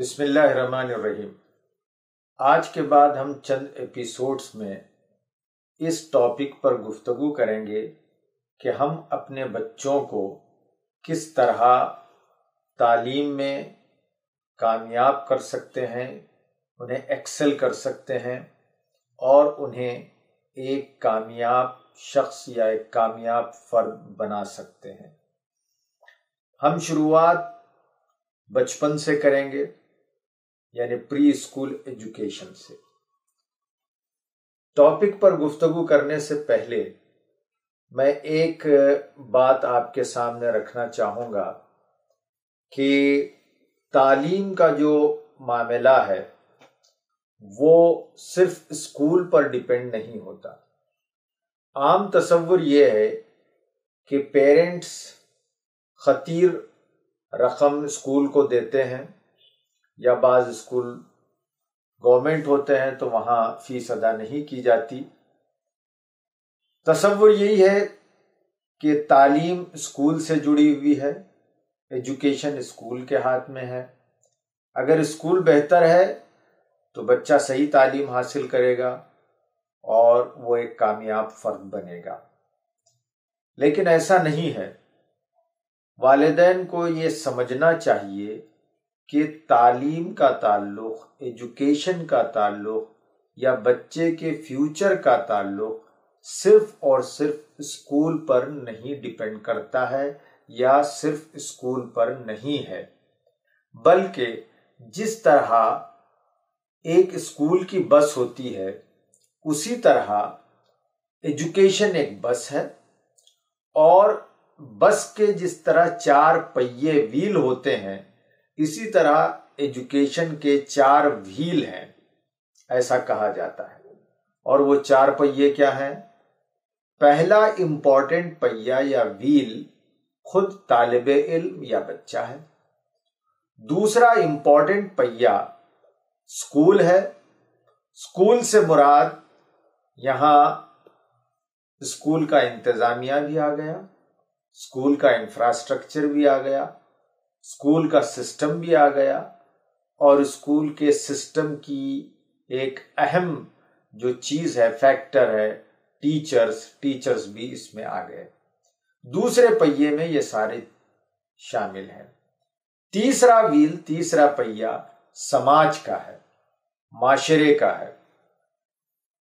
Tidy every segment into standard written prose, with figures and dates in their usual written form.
بسم اللہ الرحمن الرحیم۔ آج کے بعد ہم چند ایپیسوڈز میں اس ٹاپک پر گفتگو کریں گے کہ ہم اپنے بچوں کو کس طرح تعلیم میں کامیاب کر سکتے ہیں، انہیں ایکسل کر سکتے ہیں اور انہیں ایک کامیاب شخص یا ایک کامیاب فرد بنا سکتے ہیں۔ ہم شروعات بچپن سے کریں گے، یعنی پری اسکول ایجوکیشن سے۔ ٹاپک پر گفتگو کرنے سے پہلے میں ایک بات آپ کے سامنے رکھنا چاہوں گا کہ تعلیم کا جو معاملہ ہے وہ صرف اسکول پر ڈیپینڈ نہیں ہوتا۔ عام تصور یہ ہے کہ پیرنٹس خطیر رقم اسکول کو دیتے ہیں، یا بعض اسکول گورنمنٹ ہوتے ہیں تو وہاں فیس ادا نہیں کی جاتی۔ تصور یہی ہے کہ تعلیم اسکول سے جڑی ہوئی ہے، ایجوکیشن اسکول کے ہاتھ میں ہے۔ اگر اسکول بہتر ہے تو بچہ صحیح تعلیم حاصل کرے گا اور وہ ایک کامیاب فرد بنے گا، لیکن ایسا نہیں ہے۔ والدین کو یہ سمجھنا چاہیے کہ تعلیم کا تعلق، ایجوکیشن کا تعلق یا بچے کے فیوچر کا تعلق صرف اور صرف اسکول پر نہیں ڈیپینڈ کرتا ہے یا صرف اسکول پر نہیں ہے، بلکہ جس طرح ایک اسکول کی بس ہوتی ہے اسی طرح ایجوکیشن ایک بس ہے، اور بس کے جس طرح 4 پہیے ویل ہوتے ہیں اسی طرح ایجوکیشن کے 4 وہیل ہیں، ایسا کہا جاتا ہے۔ اور وہ 4 پہیے کیا ہیں؟ پہلا امپورٹنٹ پہیہ یا ویل خود طالب علم یا بچہ ہے۔ دوسرا امپورٹنٹ پہیہ اسکول ہے۔ اسکول سے مراد یہاں اسکول کا انتظامیہ بھی آ گیا، اسکول کا انفراسٹرکچر بھی آ گیا، اسکول کا سسٹم بھی آ گیا، اور اسکول کے سسٹم کی ایک اہم جو چیز ہے، فیکٹر ہے، ٹیچرز بھی اس میں آ گئے۔ دوسرے پہیے میں یہ سارے شامل ہیں۔ تیسرا پہیہ سماج کا ہے، معاشرے کا ہے،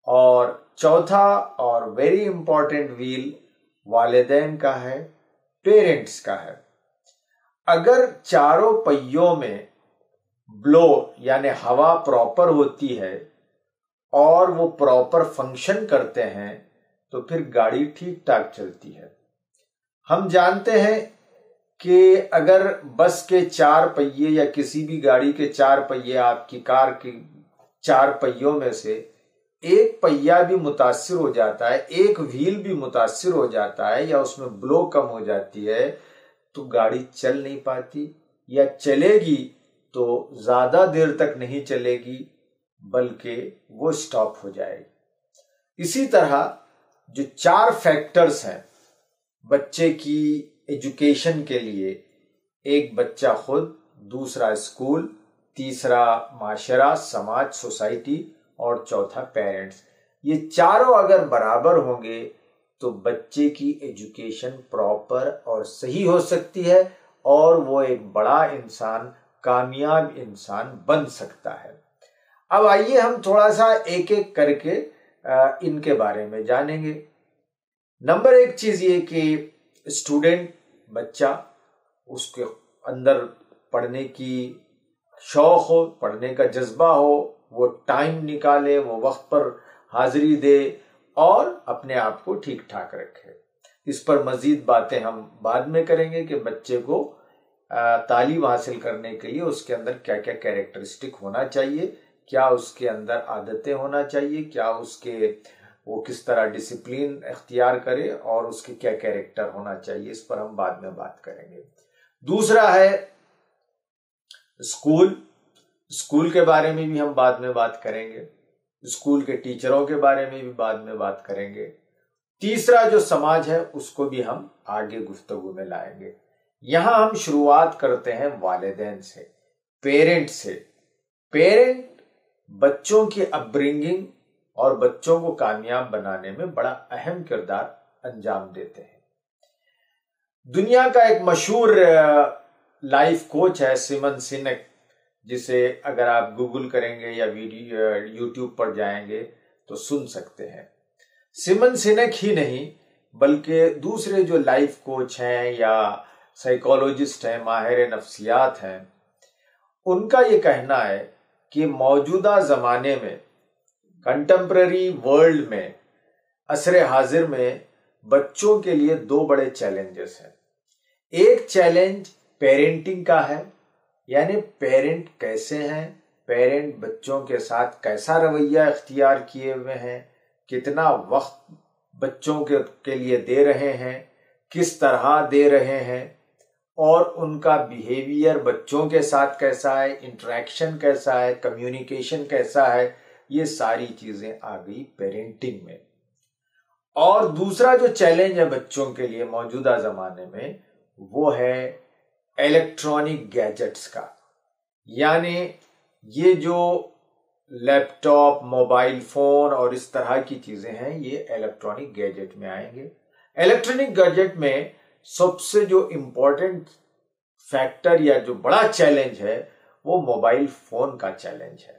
اور چوتھا اور ویری امپورٹنٹ ویل والدین کا ہے، پیرنٹس کا ہے۔ اگر 4 پہیوں میں بلو یعنی ہوا پراپر ہوتی ہے اور وہ پراپر فنکشن کرتے ہیں تو پھر گاڑی ٹھیک ٹھاک چلتی ہے۔ ہم جانتے ہیں کہ اگر بس کے 4 پہیے یا کسی بھی گاڑی کے 4 پہیے، آپ کی کار کے 4 پہیوں میں سے ایک پہیہ بھی متاثر ہو جاتا ہے، ایک وہیل بھی متاثر ہو جاتا ہے، یا اس میں بلو کم ہو جاتی ہے تو گاڑی چل نہیں پاتی، یا چلے گی تو زیادہ دیر تک نہیں چلے گی بلکہ وہ سٹاپ ہو جائے گی۔ اسی طرح جو 4 فیکٹرز ہیں بچے کی ایجوکیشن کے لیے، ایک بچہ خود، دوسرا اسکول، تیسرا معاشرہ، سماج، سوسائٹی، اور چوتھا پیرنٹس، یہ 4 اگر برابر ہوں گے تو بچے کی ایجوکیشن پراپر اور صحیح ہو سکتی ہے اور وہ ایک بڑا انسان، کامیاب انسان بن سکتا ہے۔ اب آئیے ہم تھوڑا سا ایک ایک کر کے ان کے بارے میں جانیں گے۔ نمبر 1 چیز یہ کہ اسٹوڈنٹ، بچہ، اس کے اندر پڑھنے کی شوق ہو، پڑھنے کا جذبہ ہو، وہ ٹائم نکالے، وہ وقت پر حاضری دے اور اپنے آپ کو ٹھیک ٹھاک رکھے۔ اس پر مزید باتیں ہم بعد میں کریں گے کہ بچے کو تعلیم حاصل کرنے کے لیے اس کے اندر کیا کیا کیریکٹرسٹک ہونا چاہیے، کیا اس کے اندر عادتیں ہونا چاہیے، کیا وہ کس طرح ڈسپلین اختیار کرے اور اس کے کیا کیریکٹر ہونا چاہیے، اس پر ہم بعد میں بات کریں گے۔ دوسرا ہے اسکول کے بارے میں بھی ہم بعد میں بات کریں گے، اسکول کے ٹیچروں کے بارے میں بھی بعد میں بات کریں گے۔ تیسرا جو سماج ہے اس کو بھی ہم آگے گفتگو میں لائیں گے۔ یہاں ہم شروعات کرتے ہیں والدین سے۔ پیرنٹ سے. پیرنٹ بچوں کی اپ برنگنگ اور بچوں کو کامیاب بنانے میں بڑا اہم کردار انجام دیتے ہیں. دنیا کا ایک مشہور لائف کوچ ہے سیمن سینک، جسے اگر آپ گوگل کریں گے یا یوٹیوب پر جائیں گے تو سن سکتے ہیں. سیمن سینک ہی نہیں بلکہ دوسرے جو لائف کوچ ہیں یا سائیکالوجسٹ ہیں، ماہر نفسیات ہیں، ان کا یہ کہنا ہے کہ موجودہ زمانے میں، کنٹمپرری ورلڈ میں، عصر حاضر میں بچوں کے لیے 2 بڑے چیلنجز ہیں. ایک چیلنج پیرنٹنگ کا ہے، یعنی پیرنٹ کیسے ہیں، پیرنٹ بچوں کے ساتھ کیسا رویہ اختیار کیے ہوئے ہیں، کتنا وقت بچوں کے لیے دے رہے ہیں، کس طرح دے رہے ہیں، اور ان کا بیہیویئر بچوں کے ساتھ کیسا ہے، انٹریکشن کیسا ہے، کمیونیکیشن کیسا ہے. یہ ساری چیزیں آ گئی پیرنٹنگ میں. اور دوسرا جو چیلنج ہے بچوں کے لیے موجودہ زمانے میں، وہ ہے الیکٹرانک گیجٹس کا. یعنی یہ جو لیپ ٹاپ، موبائل فون اور اس طرح کی چیزیں ہیں، یہ الیکٹرانک گیجٹ میں آئیں گے. الیکٹرانک گیجٹ میں سب سے جو امپورٹنٹ فیکٹر یا جو بڑا چیلنج ہے وہ موبائل فون کا چیلنج ہے.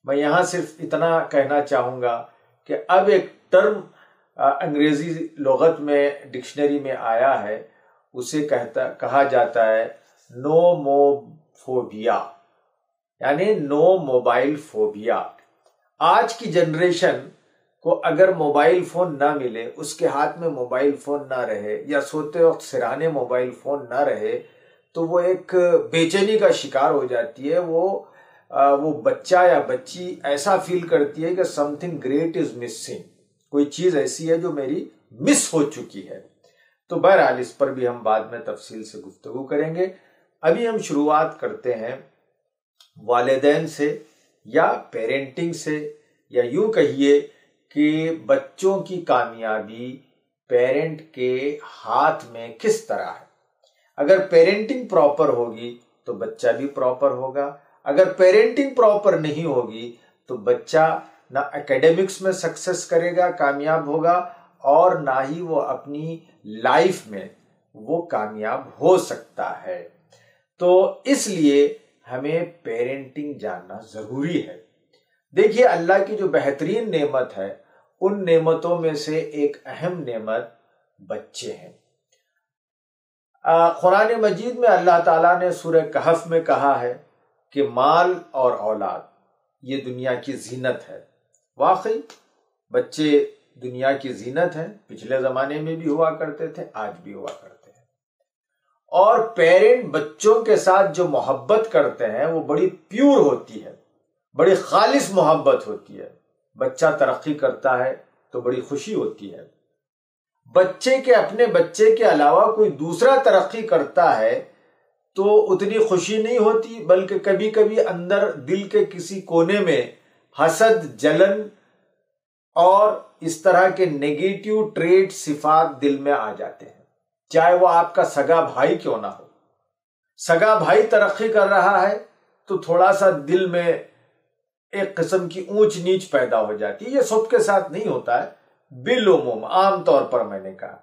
میں یہاں صرف اتنا کہنا چاہوں گا کہ اب ایک ٹرم انگریزی لغت میں ڈکشنری میں آیا ہے، اسے کہا جاتا ہے نو فوبیا، یعنی نو موبائل فوبیا. آج کی جنریشن کو اگر موبائل فون نہ ملے، اس کے ہاتھ میں موبائل فون نہ رہے یا سوتے وقت سرانے موبائل فون نہ رہے، تو وہ ایک بے چینی کا شکار ہو جاتی ہے. وہ بچہ یا بچی ایسا فیل کرتی ہے کہ some thing great is missing, کوئی چیز ایسی ہے جو میری مس ہو چکی ہے. تو بہرحال اس پر بھی ہم بعد میں تفصیل سے گفتگو کریں گے. ابھی ہم شروعات کرتے ہیں والدین سے یا پیرنٹنگ سے، یا یوں کہیے کہ بچوں کی کامیابی پیرنٹ کے ہاتھ میں کس طرح ہے. اگر پیرنٹنگ پراپر ہوگی تو بچہ بھی پراپر ہوگا. اگر پیرنٹنگ پراپر نہیں ہوگی تو بچہ نہ اکیڈمکس میں سکسیس کرے گا، کامیاب ہوگا، اور نہ ہی وہ اپنی لائف میں وہ کامیاب ہو سکتا ہے. تو اس لیے ہمیں پیرنٹنگ جاننا ضروری ہے. دیکھیے، اللہ کی جو بہترین نعمت ہے، ان نعمتوں میں سے ایک اہم نعمت بچے ہیں. قرآن مجید میں اللہ تعالیٰ نے سورہ کہف میں کہا ہے کہ مال اور اولاد یہ دنیا کی زینت ہے. واقعی بچے دنیا کی زینت ہیں، پچھلے زمانے میں بھی ہوا کرتے تھے، آج بھی ہوا کرتے ہیں. اور پیرنٹ بچوں کے ساتھ جو محبت کرتے ہیں وہ بڑی پیور ہوتی ہے، بڑی خالص محبت ہوتی ہے. بچہ ترقی کرتا ہے تو بڑی خوشی ہوتی ہے. بچے کے اپنے بچے کے علاوہ کوئی دوسرا ترقی کرتا ہے تو اتنی خوشی نہیں ہوتی، بلکہ کبھی کبھی اندر دل کے کسی کونے میں حسد، جلن اور اس طرح کے نیگیٹو ٹریٹ، صفات دل میں آ جاتے ہیں. چاہے وہ آپ کا سگا بھائی کیوں نہ ہو. سگا بھائی ترقی کر رہا ہے تو تھوڑا سا دل میں ایک قسم کی اونچ نیچ پیدا ہو جاتی ہے. یہ سب کے ساتھ نہیں ہوتا ہے، بالعموم عام طور پر میں نے کہا.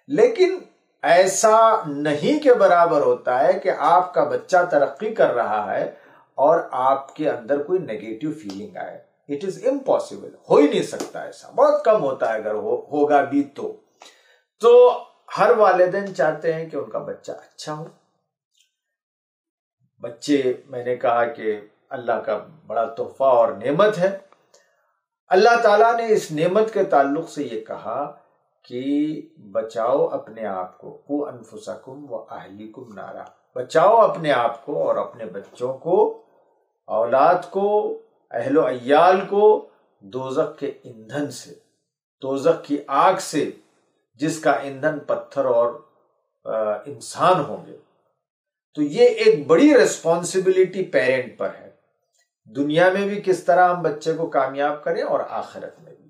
لیکن ایسا نہیں کے برابر ہوتا ہے کہ آپ کا بچہ ترقی کر رہا ہے اور آپ کے اندر کوئی نیگیٹو فیلنگ آئے. اٹ از امپاسبل، ہو ہی نہیں سکتا. ایسا بہت کم ہوتا ہے، اگر ہوگا بھی تو ہر والدین چاہتے ہیں کہ ان کا بچہ اچھا ہو. بچے، میں نے کہا کہ اللہ کا بڑا تحفہ اور نعمت ہے. اللہ تعالیٰ نے اس نعمت کے تعلق سے یہ کہا کہ بچاؤ اپنے آپ کو، قُوا انفسکم واہلیکم نارا. بچاؤ اپنے آپ کو اور اپنے بچوں کو، اولاد کو، اہل و عیال کو دوزخ کے ایندھن سے، دوزخ کی آگ سے، جس کا ایندھن پتھر اور انسان ہوں گے. تو یہ ایک بڑی ریسپانسبلٹی پیرنٹ پر ہے. دنیا میں بھی کس طرح ہم بچے کو کامیاب کریں اور آخرت میں بھی.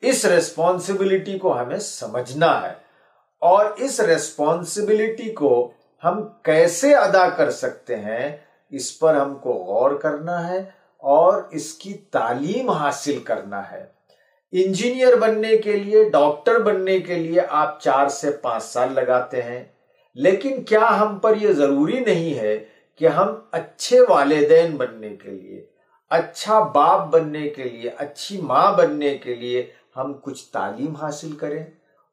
اس ریسپانسبلٹی کو ہمیں سمجھنا ہے، اور اس ریسپانسبلٹی کو ہم کیسے ادا کر سکتے ہیں، اس پر ہم کو غور کرنا ہے اور اس کی تعلیم حاصل کرنا ہے۔ انجینئر بننے کے لیے، ڈاکٹر بننے کے لیے آپ 4 سے 5 سال لگاتے ہیں، لیکن کیا ہم پر یہ ضروری نہیں ہے کہ ہم اچھے والدین بننے کے لیے، اچھا باپ بننے کے لیے، اچھی ماں بننے کے لیے ہم کچھ تعلیم حاصل کریں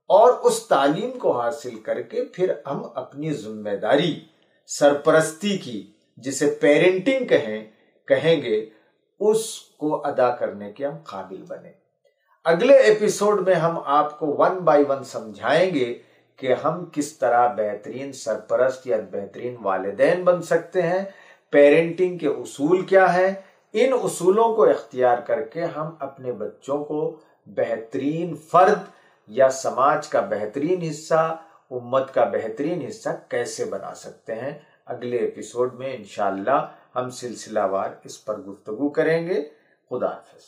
اور اس تعلیم کو حاصل کر کے پھر ہم اپنی ذمہ داری سرپرستی کی، جسے پیرنٹنگ کہیں گے، اس کو ادا کرنے کے ہم قابل بنیں۔ اگلے ایپیسوڈ میں ہم آپ کو 1 بائی 1 سمجھائیں گے کہ ہم کس طرح بہترین سرپرست یا بہترین والدین بن سکتے ہیں، پیرنٹنگ کے اصول کیا ہیں، ان اصولوں کو اختیار کر کے ہم اپنے بچوں کو بہترین فرد یا سماج کا بہترین حصہ، امت کا بہترین حصہ کیسے بنا سکتے ہیں۔ اگلے ایپیسوڈ میں انشاءاللہ ہم سلسلہ وار اس پر گفتگو کریں گے۔ خدا حافظ۔